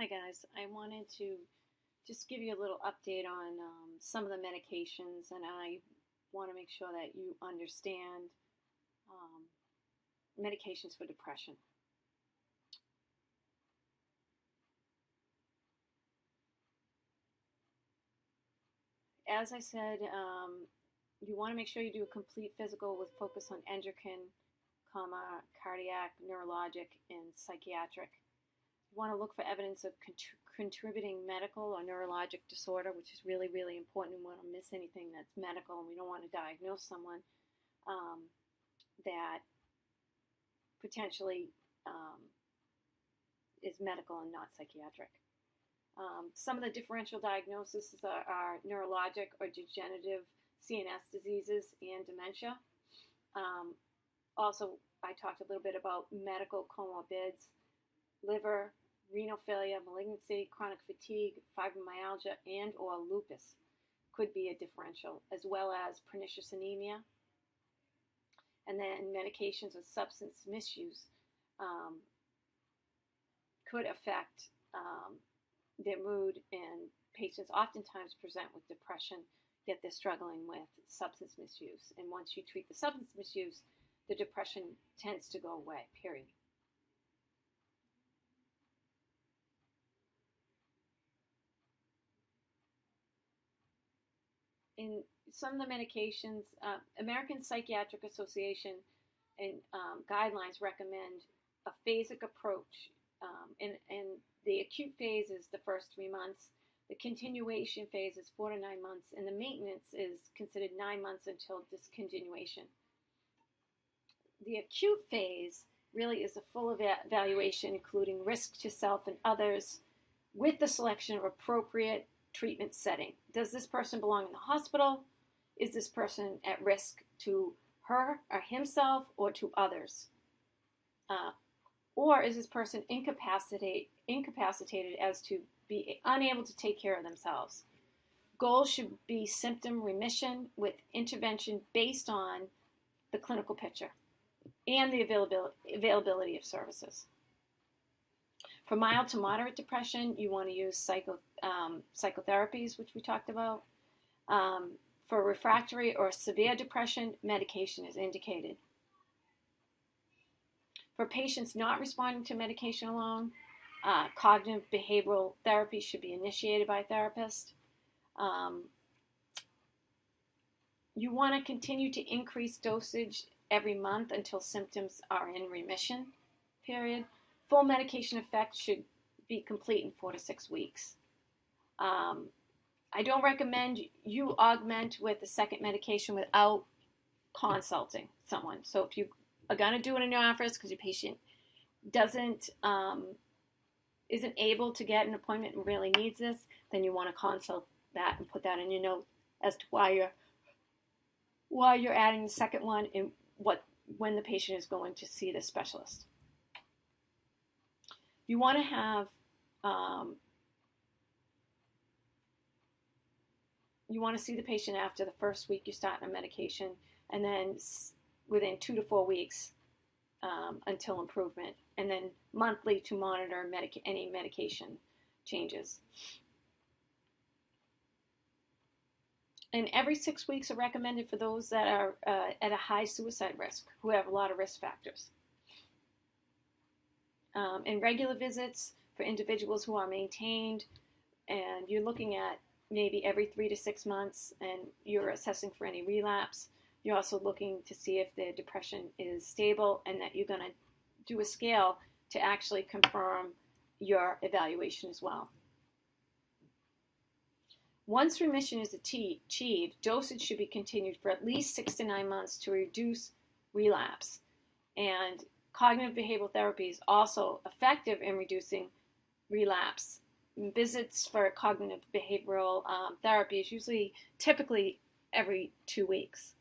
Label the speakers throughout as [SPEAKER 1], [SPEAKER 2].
[SPEAKER 1] Hi guys, I wanted to just give you a little update on some of the medications, and I want to make sure that you understand um, medications for depression. As I said, you want to make sure you do a complete physical with focus on endocrine, cardiac, neurologic, and psychiatric. You want to look for evidence of contributing medical or neurologic disorder, which is really, really important. We want to miss anything that's medical, and we don't want to diagnose someone that potentially is medical and not psychiatric. Some of the differential diagnoses are neurologic or degenerative CNS diseases and dementia. Also, I talked a little bit about medical comorbids, liver, renal failure, malignancy, chronic fatigue, fibromyalgia, and or lupus could be a differential, as well as pernicious anemia. And then medications with substance misuse could affect their mood, and patients oftentimes present with depression, yet they're struggling with substance misuse. And once you treat the substance misuse, the depression tends to go away, period. In some of the medications, American Psychiatric Association and guidelines recommend a phasic approach. And the acute phase is the first 3 months. The continuation phase is 4 to 9 months, and the maintenance is considered 9 months until discontinuation. The acute phase really is a full evaluation, including risk to self and others, with the selection of appropriate treatment setting. Does this person belong in the hospital? Is this person at risk to her or himself or to others? Or is this person incapacitated as to be unable to take care of themselves? Goals should be symptom remission with intervention based on the clinical picture and the availability of services. For mild to moderate depression, you want to use psychotherapies, which we talked about. For refractory or severe depression, medication is indicated. For patients not responding to medication alone, cognitive behavioral therapy should be initiated by a therapist. You want to continue to increase dosage every month until symptoms are in remission, period. Full medication effect should be complete in 4 to 6 weeks. I don't recommend you augment with a second medication without consulting someone. So if you are going to do it in your office because your patient isn't able to get an appointment and really needs this, then you want to consult that and put that in your note as to why you're adding the second one and when the patient is going to see the specialist. You want to have you want to see the patient after the first week you start a medication, and then within 2 to 4 weeks until improvement, and then monthly to monitor any medication changes. And every 6 weeks are recommended for those that are at a high suicide risk, who have a lot of risk factors. And regular visits for individuals who are maintained, and you're looking at maybe every 3 to 6 months, and you're assessing for any relapse. You're also looking to see if the depression is stable, and that you're going to do a scale to actually confirm your evaluation as well. Once remission is achieved, dosage should be continued for at least 6 to 9 months to reduce relapse. And cognitive behavioral therapy is also effective in reducing relapse. Visits for cognitive behavioral therapy is typically every 2 weeks.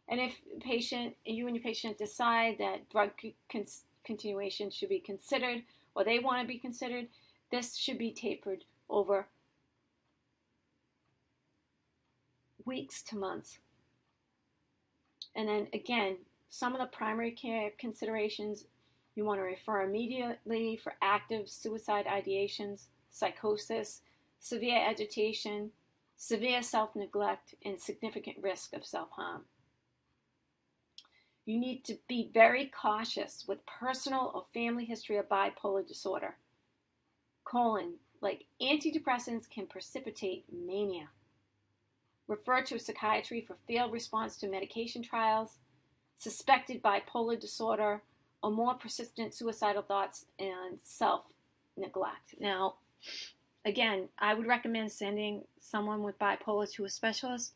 [SPEAKER 1] And if you and your patient decide that drug continuation should be considered, or they want to be considered, this should be tapered over weeks to months. And then again, some of the primary care considerations You want to refer immediately for active suicide ideations, psychosis, severe agitation, severe self-neglect, and significant risk of self-harm. You need to be very cautious with personal or family history of bipolar disorder. Like antidepressants can precipitate mania. Refer to psychiatry for failed response to medication trials, suspected bipolar disorder, or more persistent suicidal thoughts and self-neglect. Now, again, I would recommend sending someone with bipolar to a specialist.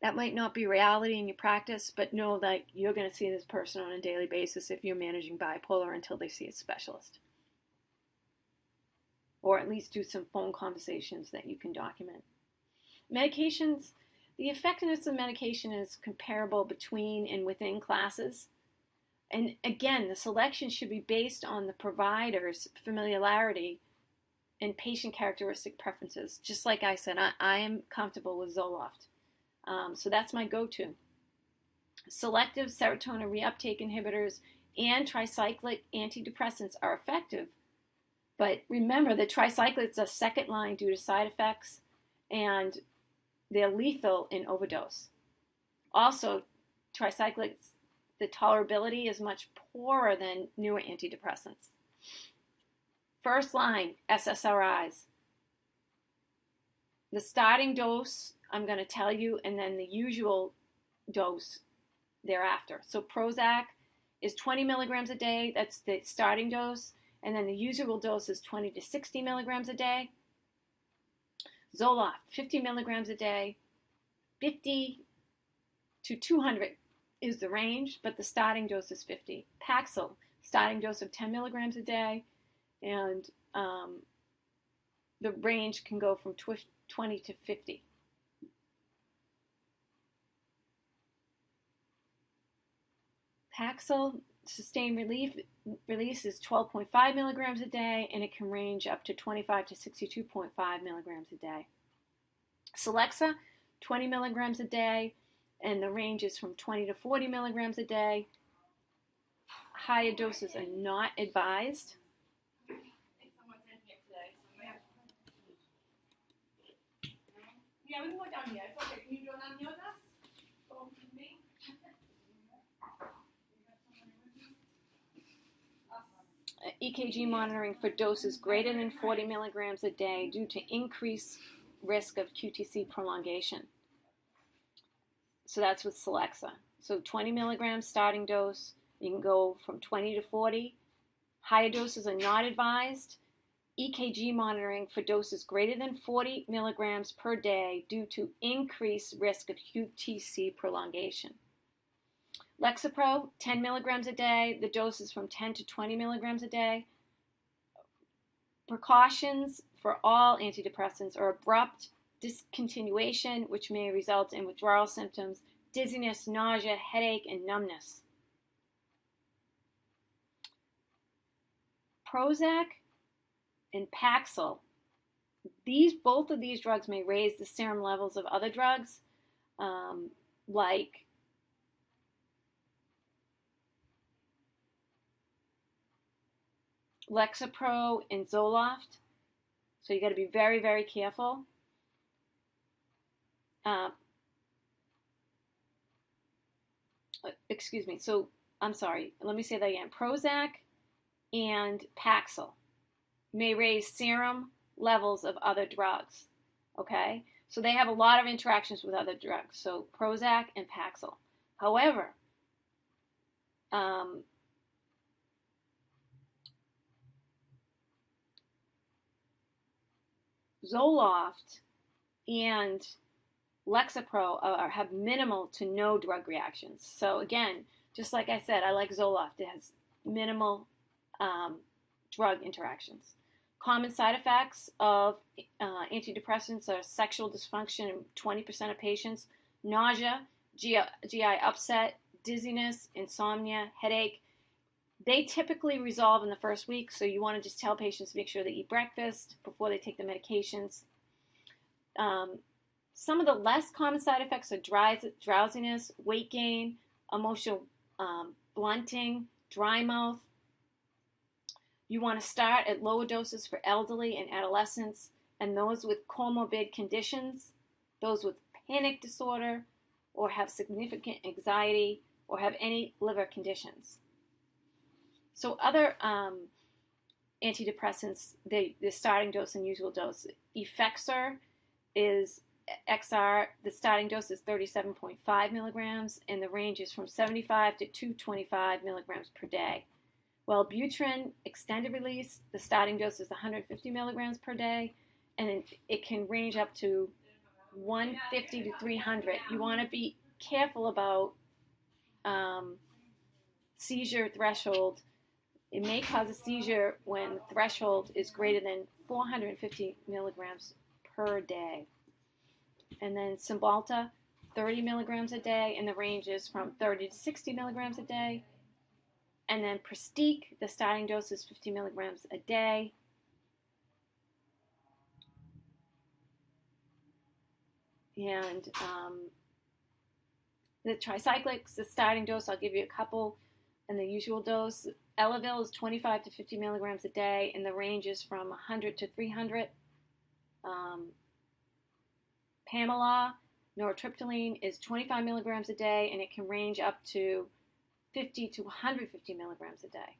[SPEAKER 1] That might not be reality in your practice, but know that you're going to see this person on a daily basis if you're managing bipolar until they see a specialist. Or at least do some phone conversations that you can document. Medications, the effectiveness of medication is comparable between and within classes. And again, the selection should be based on the provider's familiarity and patient characteristic preferences. Just like I said, I am comfortable with Zoloft. So that's my go-to. Selective serotonin reuptake inhibitors and tricyclic antidepressants are effective. But remember that tricyclics are second line due to side effects, and they're lethal in overdose. Also, tricyclics, the tolerability is much poorer than newer antidepressants. First line, SSRIs. The starting dose, I'm going to tell you, and then the usual dose thereafter. So Prozac is 20 milligrams a day. That's the starting dose. And then the usual dose is 20 to 60 milligrams a day. Zoloft, 50 milligrams a day. 50 to 200 is the range, but the starting dose is 50. Paxil, starting dose of 10 milligrams a day. And the range can go from 20 to 50. Paxil, sustained release is 12.5 milligrams a day, and it can range up to 25 to 62.5 milligrams a day. Celexa, 20 milligrams a day, and the range is from 20 to 40 milligrams a day. Higher doses are not advised.
[SPEAKER 2] Yeah, we can go down here. It's okay. Can you go down here with us? Go with me.
[SPEAKER 1] EKG monitoring for doses greater than 40 milligrams a day due to increased risk of QTC prolongation. So that's with Celexa. So 20 milligrams starting dose, you can go from 20 to 40. Higher doses are not advised. EKG monitoring for doses greater than 40 milligrams per day due to increased risk of QTC prolongation. Lexapro, 10 milligrams a day. The dose is from 10 to 20 milligrams a day. Precautions for all antidepressants are abrupt discontinuation, which may result in withdrawal symptoms, dizziness, nausea, headache, and numbness. Prozac and Paxil, both of these drugs may raise the serum levels of other drugs, like Lexapro and Zoloft. So you got to be very, very careful. Excuse me. So I'm sorry. Let me say that again. Prozac and Paxil may raise serum levels of other drugs. Okay? So they have a lot of interactions with other drugs. So Prozac and Paxil. However, Zoloft and Lexapro have minimal to no drug reactions. So again, just like I said, I like Zoloft. It has minimal drug interactions. Common side effects of antidepressants are sexual dysfunction in 20% of patients, nausea, GI upset, dizziness, insomnia, headache. They typically resolve in the first week, so you want to just tell patients to make sure they eat breakfast before they take the medications. Some of the less common side effects are drowsiness, weight gain, emotional blunting, dry mouth. You want to start at lower doses for elderly and adolescents and those with comorbid conditions, those with panic disorder, or have significant anxiety, or have any liver conditions. So other antidepressants, the starting dose and usual dose. Effexor is XR, the starting dose is 37.5 milligrams, and the range is from 75 to 225 milligrams per day. Well, Butrin extended release, the starting dose is 150 milligrams per day, and it can range up to 150 to 300. You want to be careful about seizure threshold. It may cause a seizure when the threshold is greater than 450 milligrams per day. And then Cymbalta, 30 milligrams a day, and the range is from 30 to 60 milligrams a day. And then Pristiq, the starting dose is 50 milligrams a day. And the Tricyclics, the starting dose, I'll give you a couple, and the usual dose. Elavil is 25 to 50 milligrams a day, and the range is from 100 to 300. Pamelor, nortriptyline, is 25 milligrams a day, and it can range up to 50 to 150 milligrams a day.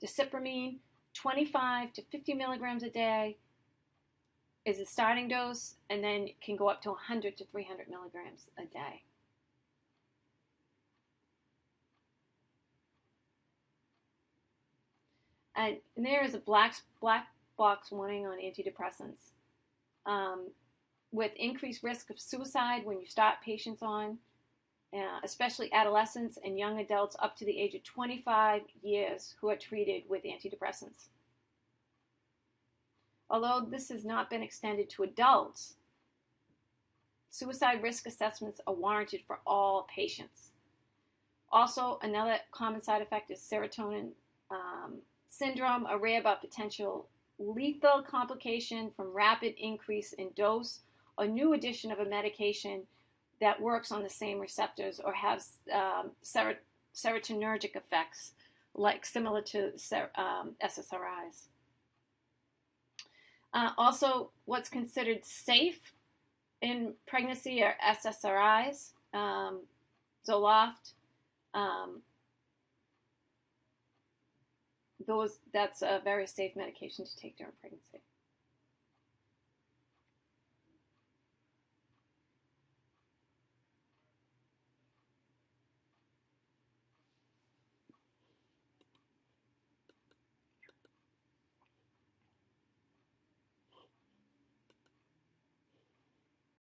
[SPEAKER 1] Desipramine, 25 to 50 milligrams a day is the starting dose, and then it can go up to 100 to 300 milligrams a day. And there is a black box warning on antidepressants. With increased risk of suicide when you start patients on, especially adolescents and young adults up to the age of 25 years who are treated with antidepressants. Although this has not been extended to adults, suicide risk assessments are warranted for all patients. Also, another common side effect is serotonin syndrome, a rare but potential lethal complication from rapid increase in dose or new addition of a medication that works on the same receptors or has serotonergic effects, like similar to SSRIs. Also, what's considered safe in pregnancy are SSRIs, Zoloft. That's a very safe medication to take during pregnancy.